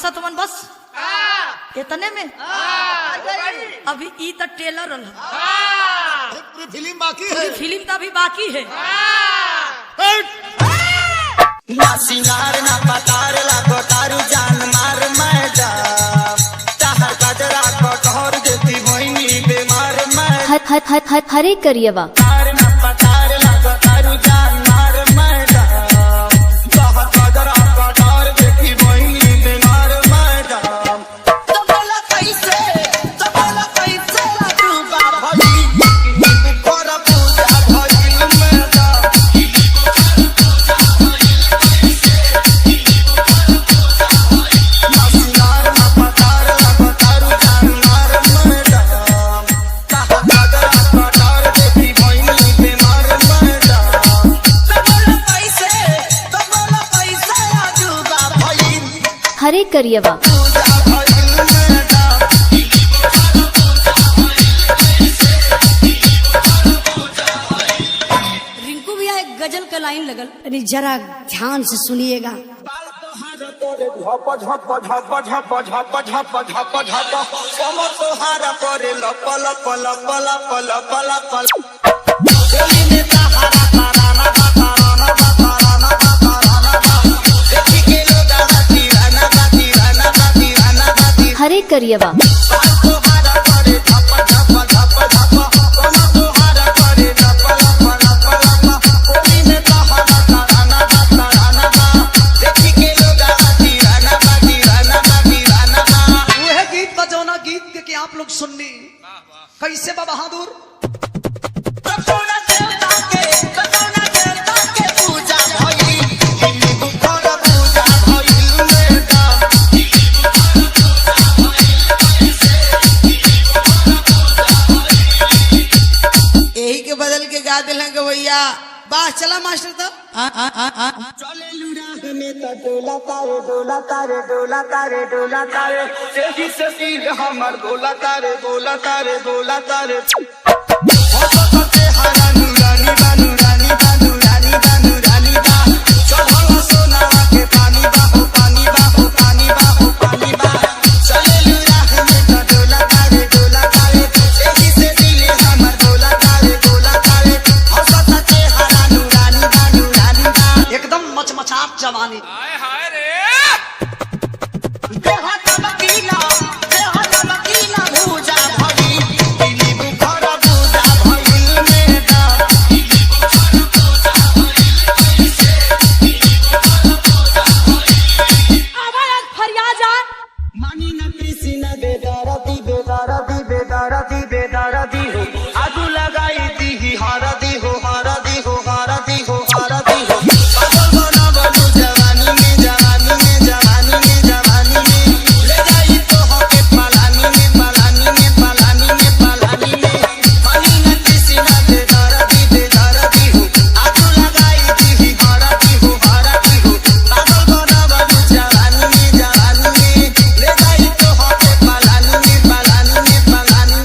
फंसा तुमन बस इतने में अभी ई तो टेलर फिल्म बाकी है, फिल्म तो अभी बाकी है। ना सिंगार ना पतार लागो तारू जान मार मैडम चाहर कजरा कटोर देती होइनी बीमार मैं हरे करियवा ना पतार लागो तारू जान मार मैडम चाहर कजरा कटोर देती होइनी बीमार मैडम तो बोला कैसे लागू बाबा जी कर पूजा भइल मैडम हरे करियवा रिंकू भैया एक गजल का लाइन लगल, अरे जरा ध्यान से सुनिएगा। हरे करियवा आप लोग सुननी कैसे बा बहादुर यही के बदल के गा दिल भैया। बाह चला मास्टर तो डोला तारे तेजी से सिर हमर डोला तारे हरा नूरानी बा चढ़ल सोना के पानी बा चले लूरा में तो डोला तारे तेजी से दिल हमर डोला तारे हंसत के हरा नूरानी बा एकदम मचमचात जवानी। बेदारदी हो आगू लगाई दी हरदी हो पागल बना बनू जवानी में ले जाई तो होके पलानी में पानी न कृष्णा बेदारदी हो आगू लगाई दी हरदी हो पागल बना बनू जवानी में ले जाई तो होके पलानी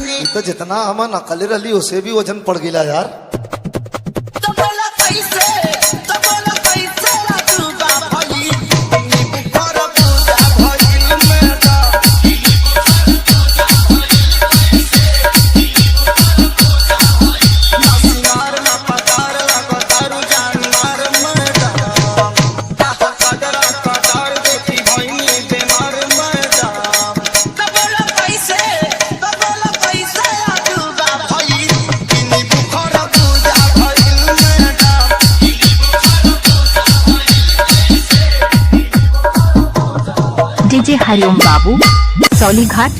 में तो जितना हमन अकल रही उसे भी वजन पड़ गया यार। डीजे हरिओम बाबू सौली घाट